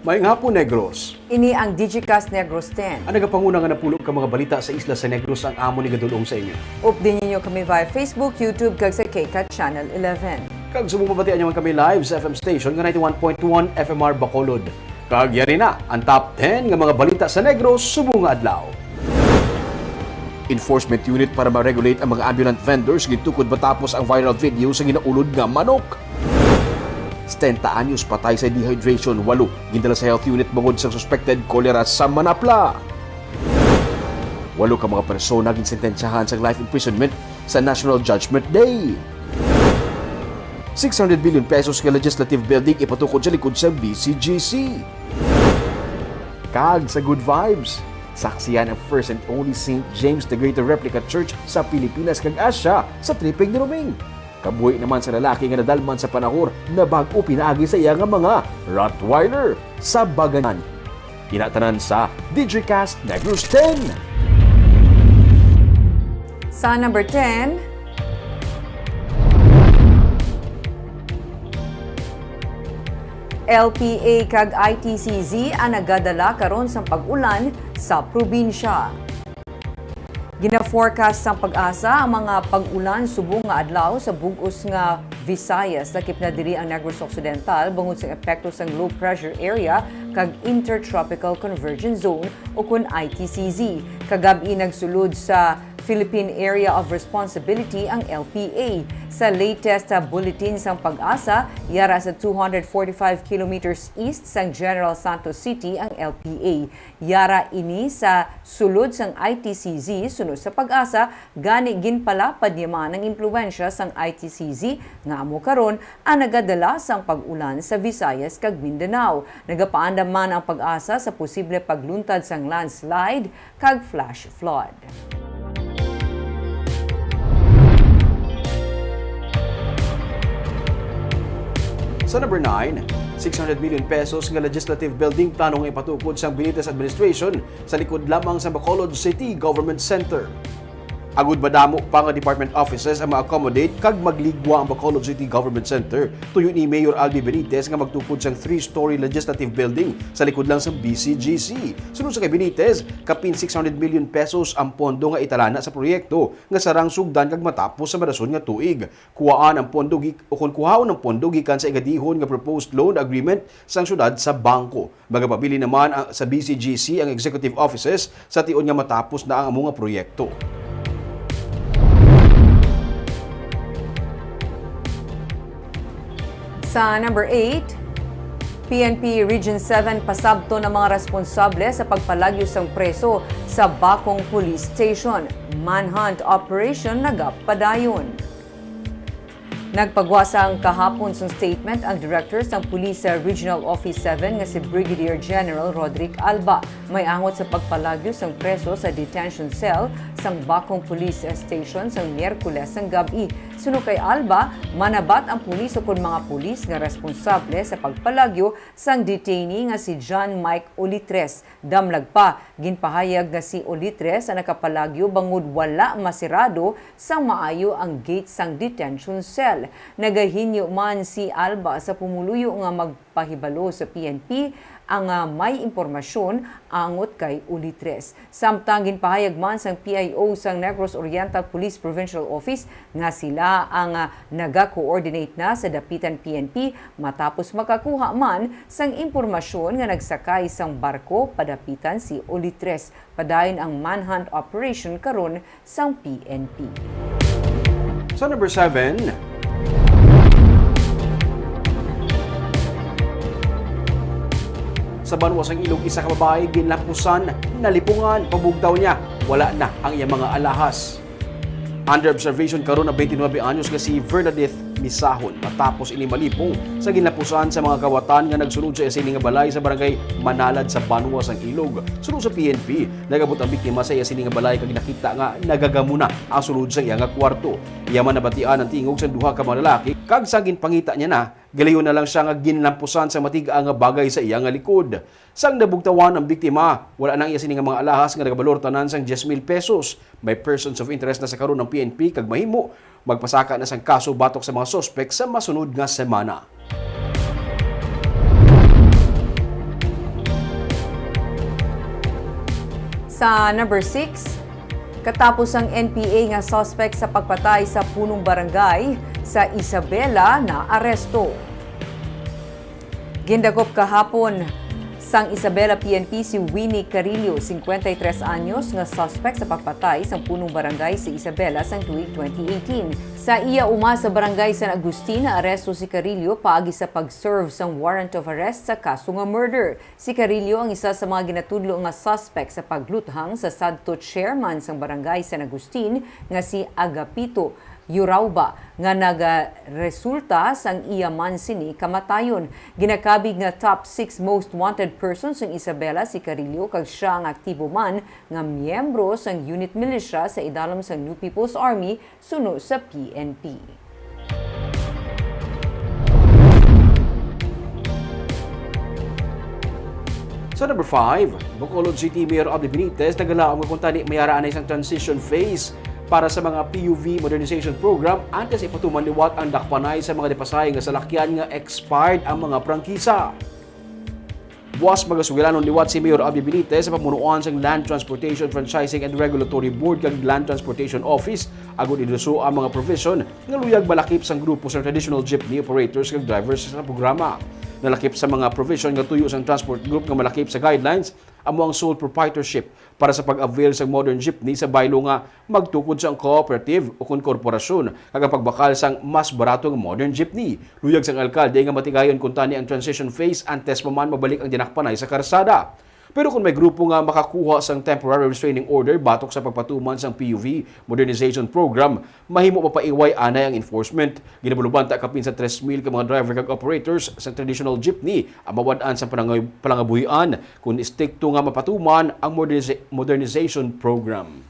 Maayong hapon, Negros. Ini ang Digicast Negros X. Ang nagapanguna nga napulog ka mga balita sa isla sa Negros ang amo ni gadulong sa inyo. Update ninyo kami via Facebook, YouTube, kag sa KCAT Channel 11. Kag sumubabatian naman kami live sa FM station nga 91.1 FMR Bacolod. Kag yari na ang top 10 nga mga balita sa Negros subong nga adlaw. Enforcement unit para ma-regulate ang mga ambulant vendors gitukod matapos ang viral video sa ginaulod nga manok. 70 anyos patay sa dehydration, 8 gindala sa health unit bangod sa suspected cholera sa Manapla. 8 ka mga persona ginsentensyahan sa life imprisonment sa National Judgment Day. 600 billion pesos ka legislative building ipatukod sa likod sa BCGC. Kag sa good vibes, saksiyan ang first and only St. James the Greater Replica Church sa Pilipinas kag Asya sa tripig ni Roming. Kabuhi naman sa lalaki nga nadalman sa panahor na bag-o pinaagi sa iya nga mga Rottweiler sa Baganan. Tinatanan sa Digicast Negros X. Sa number 10, LPA kag ITCZ ang nagadala karon sa pag-ulan sa probinsya. Gina-forecast sang pag-asa ang mga pag-ulan subong nga adlaw sa bug-os nga Visayas lakip na diri ang Negros Occidental bangod sa epekto sang low pressure area kag Intertropical Convergence Zone o kun ITCZ. Kagabi nagsulod sa Philippine Area of Responsibility ang LPA. Sa latest bulletin sang pag-asa, yara sa 245 kilometers east sang General Santos City ang LPA. Yara ini sa sulod sang ITCZ sunod sa pag-asa, gani ginpalapad yaman ang impluwensya sang ITCZ nga amo karon ang nagadala sang pag-ulan sa Visayas kag Mindanao. Nagapaandam man ang pag-asa sa posible pagluntad sang landslide kag flash flood. Sa number 9, 600 million pesos nga legislative building planong ipatukod sa Benitez Administration sa likod lamang sa Bacolod City Government Center. Agud madamo pa nga department offices ang ma-accommodate kag magligwa ang Bacolod City Government Center tuyo ni Mayor Albi Benitez nga magtukod sang 3-story legislative building sa likod lang sa BCGC. Sunod sa kay Benitez, kapin 600 million pesos ang pondo nga italana sa proyekto nga sarang sugdan kag matapos sa marason nga tuig. Kuhaan ang pondo kung kuhaon ang pondo gikan sa igadihon nga proposed loan agreement sang syudad sa bangko. Magapabili naman sa BCGC ang executive offices sa tion nga matapos na ang among proyekto. Sa number 8, PNP Region 7 pasabto ng mga responsable sa pagpalagyo sang preso sa Bakong Police Station. Manhunt operation nagapadayon. Nagpagwasa ang kahapon sa statement ang Director ng Police Regional Office 7 nga si Brigadier General Roderick Alba. May angot sa pagpalagyo sang preso sa detention cell sang Bakong Police Station sang Miyerkules sang gabi. Suno kay Alba, manabat ang pulis o kun mga pulis nga responsable sa pagpalagyo sang detainee nga si John Mike Olitres. Damlag pa, ginpahayag nga si Olitres ang nakapalagyo bangod wala masirado sang maayo ang gate sang detention cell. Nagahinyo man si Alba sa pumuluyo nga magpahibalo sa PNP ang may impormasyon angot kay Olitres. Samtang ginpahayag man sang PIO sang Negros Oriental Police Provincial Office nga sila ang naga-coordinate na sa dapitan PNP matapos makakuha man sang impormasyon nga nagsakay sang barko padapitan si Olitres. Padayon ang manhunt operation karon sang PNP. Sa number 7, sa Banwasang Ilog, isa ka babae ginlapusan, nalipungan, pabugtaw niya. Wala na ang iyang mga alahas. Under observation karon na 29 anyos nga si Bernadette Misahon matapos ini malipong sa ginlapusan sa mga kawatan nga nagsulod sa isining nga balay sa barangay Manalad sa Banwasang Ilog. Sunod sa PNP, nagabot ang biktima sa isining nga balay kag nakita nga nagagamuna ang sulod sa iya nga kwarto. Iya man nabatian ang tingog sa duha ka mga lalaki kag sa ginpangita niya na galayon na lang siya nga ginlampusan sa matiga nga bagay sa iya nga likod. Sang nabugtawan ang biktima, wala nang iya sini nga mga alahas nga nagabalor tanan sang 10,000 pesos. May persons of interest na sa karon ng PNP kag mahimo magpasaka na sang kaso batok sa mga sospek sa masunod nga semana. Sa number 6, katapos ang NPA nga suspect sa pagpatay sa punong barangay sa Isabela na aresto. Gindakop kahapon sang Isabela PNP si Winnie Carillo, 53 anyos, nga suspect sa pagpatay sa punong barangay sa Isabela sang tuig 2018. Sa iya uma sa barangay San Agustin na aresto si Carillo paagi sa pag-serve sang warrant of arrest sa kaso nga murder. Si Carillo ang isa sa mga ginatudlo nga suspect sa pagluthang sa sadto chairman sang barangay San Agustin nga si Agapito Yurauba nga nagaresulta sang iya man sini kamatayon. Ginakabig nga top 6 most wanted persons ng Isabela si Carillo kag siya ang aktibo man nga miyembro sang unit militia sa idalom sang New People's Army suno sa PNP. Sa number 5, Bacolod City Mayor Abdi Benitez nagalaang magpunta ni mayaraan na isang transition phase para sa mga PUV modernization program antes ipatuman liwat ang dakpanay sa mga dipasay nga salakyan nga expired ang mga prangkisa. Buwas magasugilanon liwat si Mayor Abdi Benitez sa pamunuan sa Land Transportation Franchising and Regulatory Board kag Land Transportation Office agud iduso ang mga provision nga luyag balakip sang grupo sa traditional jeepney operators kag drivers sa programa. Nalakip sa mga provision nga tuyo sang transport group nga malakip sa guidelines amo ang sole proprietorship para sa pag-avail sa modern jeepney sa baylo nga magtukod sa cooperative o kun korporasyon kag pagbakal sang mas barato nga modern jeepney. Luyag sang alkalde nga matigayon kung tani ang transition phase antes pa man mabalik ang dinakpanay sa karsada. Pero kung may grupo nga makakuha sang temporary restraining order batok sa pagpatuman sang PUV modernization program, mahimo mapaiway anay ang enforcement. Ginabulubanta kapin sa 3,000 ka mga driver kag operators sa traditional jeepney ang mawad-an sa palangabuhian kung istikto nga mapatuman ang modernization program.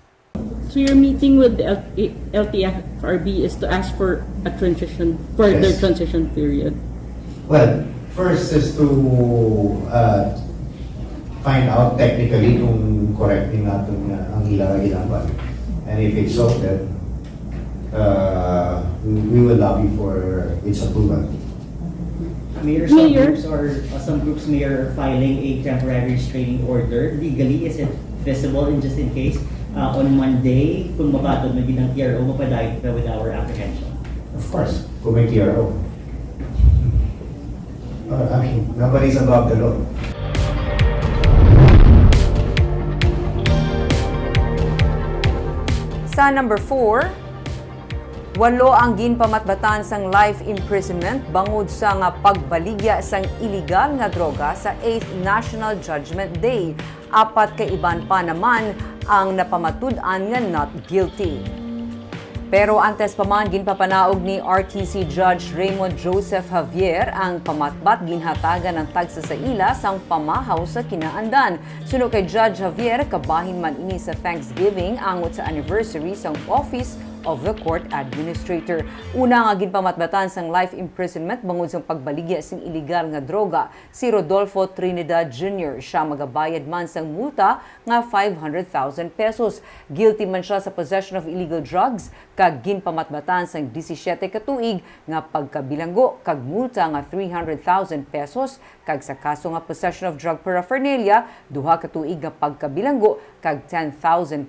So your meeting with the LTFRB is to ask for a further Yes. transition period. Well, first is to find out technically kung correcting natin ang ilang ginagawa. And if it's so, then we will lobby for its approval. Mayor, some groups may are filing a temporary restraining order. Legally, is it feasible in just in case on Monday, kung mapatod na din ang TRO, mapadahit ka with our apprehension? Of course, kung may TRO. I mean, nobody's above the law. Sa number 4, 8 ang ginpamatbatan sang life imprisonment bangod sa nga pagbaligya sang illegal nga droga sa 8th National Judgment Day. 4 ka iban pa naman ang napamatud-an nga not guilty. Pero antes pa man ginpapanaog ni RTC Judge Raymond Joseph Javier ang pamatbat ginhatagan ng tagsa sa ila sang pamahaw sa kinaandan. Suno kay Judge Javier, kabahin man ini sa Thanksgiving angot sa anniversary sang Office of the Court Administrator. Una nga ginpamatbatan sang life imprisonment bangod sang pagbaligya sing illegal nga droga si Rodolfo Trinidad Jr. Siya magabayad man sang multa nga 500,000 pesos. Guilty man siya sa possession of illegal drugs kag ginpamatbatan sang 17 ka tuig nga pagkabilanggo kag multa nga 300,000 pesos kag sa kaso nga possession of drug paraphernalia 2 ka tuig nga pagkabilanggo kag 10,000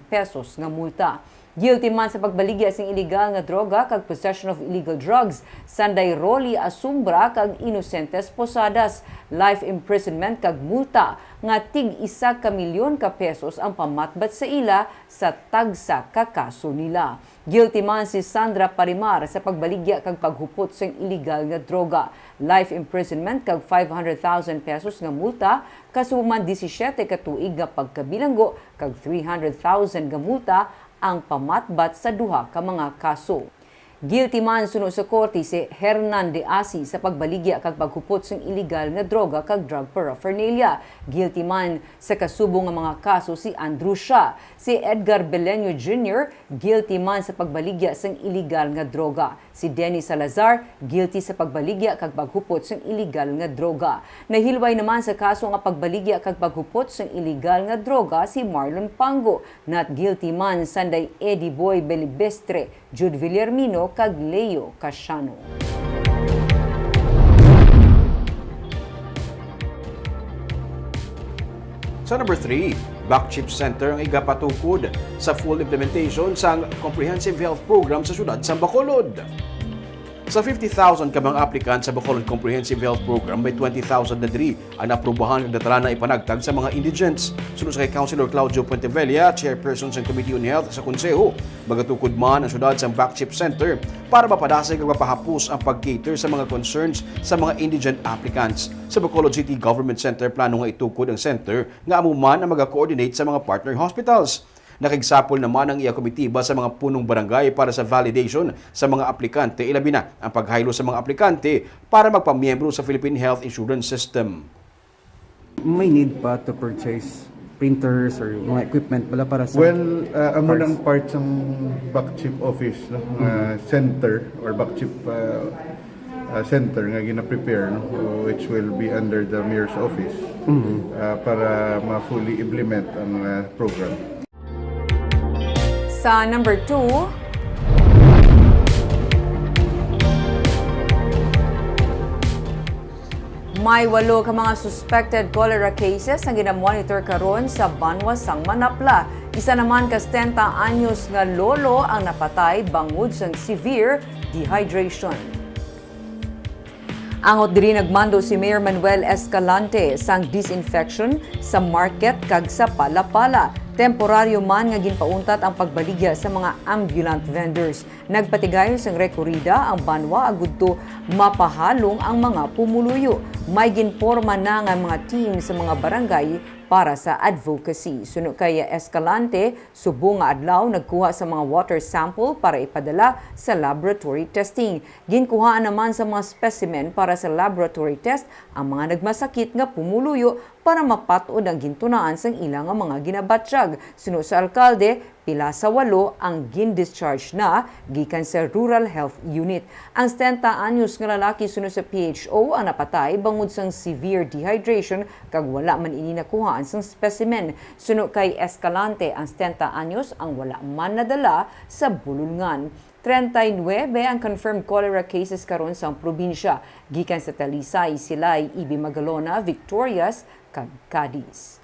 pesos nga multa. Guilty man sa pagbaligya sing illegal nga droga kag possession of illegal drugs, Sanday Rolly Asumbra kag Inocentes Posadas, life imprisonment kag multa nga tig 1 milyon ka pesos ang pamatbat sa ila sa tagsa ka kaso nila. Guilty man si Sandra Parimar sa pagbaligya kag paghupot sa illegal nga droga, life imprisonment kag 500,000 pesos nga multa, kasuman 17 ka tuig nga pagkabilanggo kag 300,000 nga multa ang pamatbat sa duha ka mga kaso. Guilty man suno sa korte si Hernan de Asi sa pagbaligya kag paghupot sa illegal nga droga kag drug paraphernalia. Guilty man sa kasubong nga mga kaso si Andrew Shah. Si Edgar Beleño Jr. guilty man sa pagbaligya sa illegal nga droga. Si Denny Salazar guilty sa pagbaligya kag paghupot sa illegal nga droga. Nahilway naman sa kaso nga pagbaligya kag paghupot sa illegal nga droga si Marlon Pango. Not guilty man Sanday Eddie Boy Belibestre, Jude Villarmino kag Leo Casiano. Sa number 3, Backchip Center ang igapatukod sa full implementation sa Comprehensive Health Program sa syudad sa Bacolod. Sa 50,000 ka mga aplikant sa Bacolod Comprehensive Health Program, may 20,000 na diri ang aprubahan ng datala na ipanagtag sa mga indigents. Sunod sa kay Councilor Claudio Puentevella, Chairperson sa Committee on Health sa Konseho, magatukod man ang syudad sa Backchip Center para mapadasig at mapahapos ang pag-cater sa mga concerns sa mga indigent applicants. Sa Bacolod City Government Center, plano nga itukod ang center nga amuman ang mag-coordinate sa mga partner hospitals. Nakigsapol naman ang iya komitiba sa mga punong barangay para sa validation sa mga aplikante, ilabi na ang paghaylo sa mga aplikante para magpamiyembro sa Philippine Health Insurance System. May need pa to purchase printers or mga equipment bala para sa amo ng part ng backchip office no center or backchip center nga gina-prepare no which will be under the mayor's office para ma-fully implement ang program. Sa number 2, may 8 ka mga suspected cholera cases ang ginamonitor karon sa Banwa sang Manapla. Isa naman ka 70 anyos nga lolo ang napatay bangod sa severe dehydration. Angot diri nagmando si Mayor Manuel Escalante sang disinfection sa market kag sa Palapala. Temporaryo man nga ginpauntat ang pagbaligya sa mga ambulant vendors. Nagpatigayon sang rekorida ang Banwa agudto mapahalong ang mga pumuluyo. May ginporma na nga mga team sa mga barangay para sa advocacy. Suno kay Escalante, subo nga adlaw nagkuha sa mga water sample para ipadala sa laboratory testing. Ginkuhaan naman sa mga specimen para sa laboratory test ang mga nagmasakit nga pumuluyo para mapatod ang gintunaan sang ilang mga ginabatsyag. Suno sa alkalde, pila sa 8 ang gin-discharge na gikan sa Rural Health Unit. Ang 70 anyos nga lalaki suno sa PHO ang napatay bangod sang severe dehydration kag wala man ini nakuhaan sang specimen. Suno kay Escalante, ang 70 anyos ang wala man nadala sa bulungan. 39 ang confirmed cholera cases karon sa probinsya. Gikan sa Talisay, Silay, Ibi Magalona, Victorias, kag Cadiz.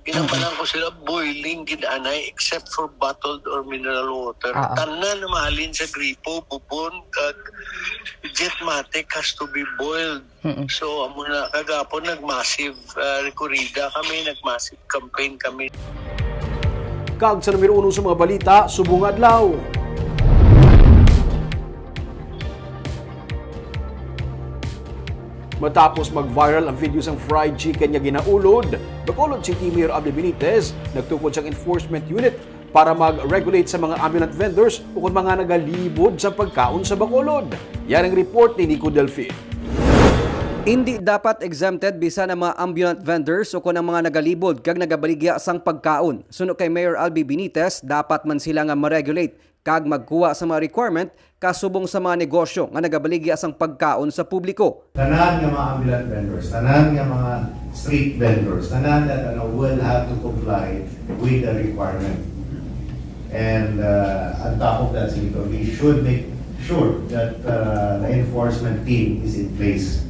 Pinapalan ko sila boiling ginanay except for bottled or mineral water. Tanan na mahalin sa gripo, bubon, kag jetmatic has to be boiled. So amo na kagapon nag-massive rekorida kami, nag-massive campaign kami. Kag sa numero 1 sa mga balita, subong adlaw. Matapos mag-viral ang video sang fried chicken niya ginaulod, Bacolod City Mayor Abel Benitez nagtukod siyang enforcement unit para mag-regulate sa mga ambulant vendors o kung mga nagalibod sa pagkaon sa Bacolod. Yan ang report ni Nico Delfin. Hindi dapat exempted bisan ang mga ambulant vendors o kung ang mga nagalibod kag nagabaligya sang pagkaon. Suno kay Mayor Albi Benitez, dapat man sila nga ma-regulate kag magkuha sa mga requirement kasubong sa mga negosyo nga nagabaligya sang pagkaon sa publiko. Tanan nga mga ambulant vendors, tanan nga mga street vendors, tanan that will have to comply with the requirement. And on top of that, we should make sure that the enforcement team is in place.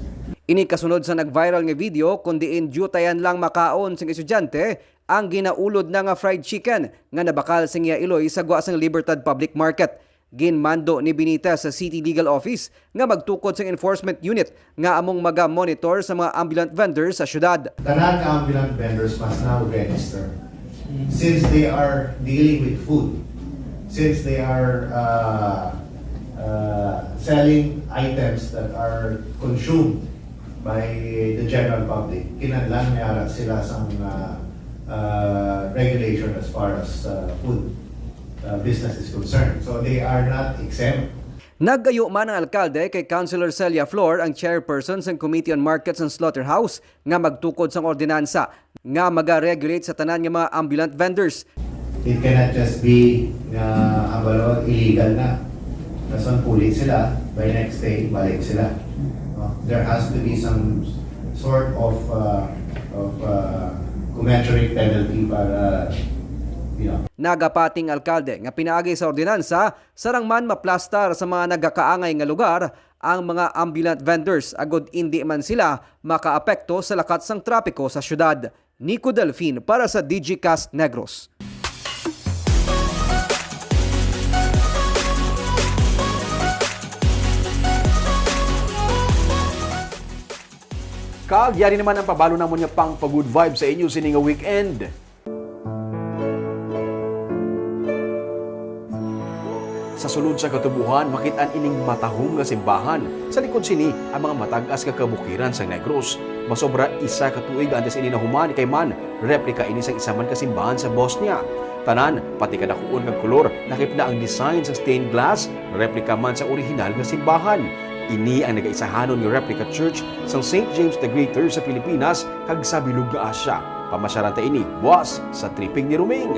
Ini kasunod sa nag-viral nga video kundiin diyutayan lang makaon sing estudyante ang ginaulod na nga fried chicken nga nabakal sa iya iloy sa guwa sang Libertad Public Market. Ginmando ni Benitez sa City Legal Office nga magtukod sa enforcement unit nga among maga-monitor sa mga ambulant vendors sa syudad. Tanan nga ambulant vendors must now register. Since they are dealing with food, since they are selling items that are consumed by the general public, kinahanglan mayara sila sa regulation as far as food business is concerned. So they are not exempt. Naggayo man ang alkalde kay Councilor Celia Flor, ang chairperson sa Committee on Markets and Slaughterhouse, nga magtukod sang ordinansa nga maga-regulate sa tanan nga mga ambulant vendors. It cannot just be illegal na. Nason pulit sila, by next day, balik sila. There has to be some sort of commensurate penalty para Nagapating alkalde nga pinaagi sa ordinansa sarang man maplastar sa mga nagakaangay nga lugar ang mga ambulant vendors agod hindi man sila makaapekto sa lakat sang trapiko sa syudad. Nico Delfin para sa Digicast Negros. Kagyari naman ang pabalo na mo niya pang pag-good vibe sa inyo sininga weekend. Sa sulod sa katubuhan, makitaan ining matahong nga simbahan. Sa likod sini, ang mga matag-as nga kabukiran sa Negros. Masobra isa ka tuig antes ini nahuman kay man, replika ini sa isaman kasimbahan sa Bosnia. Tanan, pati kadakuon nga kolor, nakip na ang design sa stained glass, replika man sa orihinal nga simbahan. Ini ang nagaisahanon nga replica church sa St. James the Greater sa Pilipinas kag sa bilog nga Asya. Pamasyaranta ini, buwas sa tripping ni Ruming.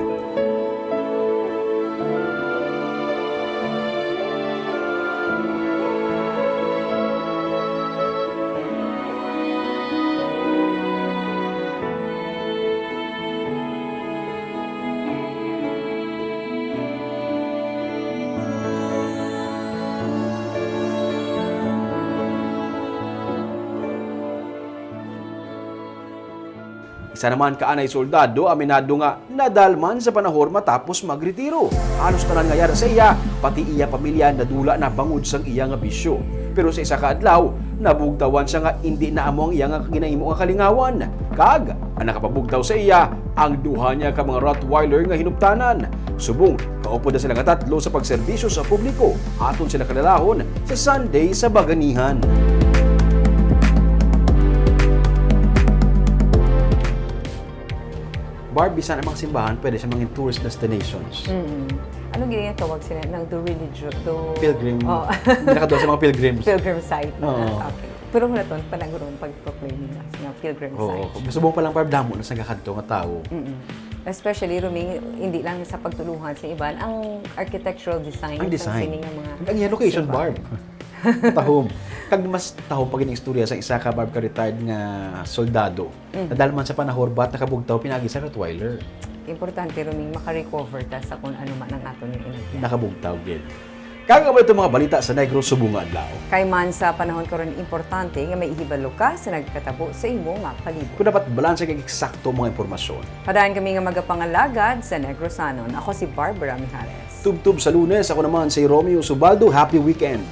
Isa naman kaanay soldado, aminado nga nadalman sa panahon matapos magretiro. Halos tanan nga yara sa iya, pati iya pamilya nadula na bangod sang iya nga bisyo. Pero sa isa ka adlaw, nabugtawan siya nga hindi na amo ang iya nga ginaimo nga kalingawan. Kag, ang nakapabugtaw sa iya, ang duha niya ka mga Rottweiler nga hinuptanan. Subong, kaupod na sila nga tatlo sa pagserbisyo sa publiko. Aton sila kalalahon sa Sunday sa Baganihan. Barb, bisan ang mga simbahan, pwede siya mga tourist destinations. Anong ganyan tawag sila? The religion, Pilgrim. Oh. Nakadua sa mga pilgrims. Pilgrim site. Oo. Okay. Pero muna ito, panagurong pag-proclaim nila sa pilgrim site. Subong pa lang, Barb, damo na sa kakadto nga tao. Especially, Ruming, hindi lang sa pagtulungan sa iban, ang architectural design. Ang design. Ng mga Ang iya location, simbahan. Barb. Tahom. Kag mas tahom pag istorya sa isa ka, Barb, ka retired nga soldado. Nadalman sa panahorbat, nakabugtaw, pinagi sa Rottweiler. Importante, Ruming, makarecover ta sa kung ano man ang ato yung inagyan. Nakabugtaw, gid. Kaga ba ito mga balita sa Negros Subunga Adlaw? Kay man sa panahon karon importante nga may ihibalo ka sa nagkatabo sa imo nga palibot. Kung dapat balanse kag eksakto mga impormasyon. Padaan kami nga magapangalagad sa Negrosanon. Ako si Barbara Mijares. Tub-tub sa Lunes, ako naman si Romeo Subaldo. Happy weekend!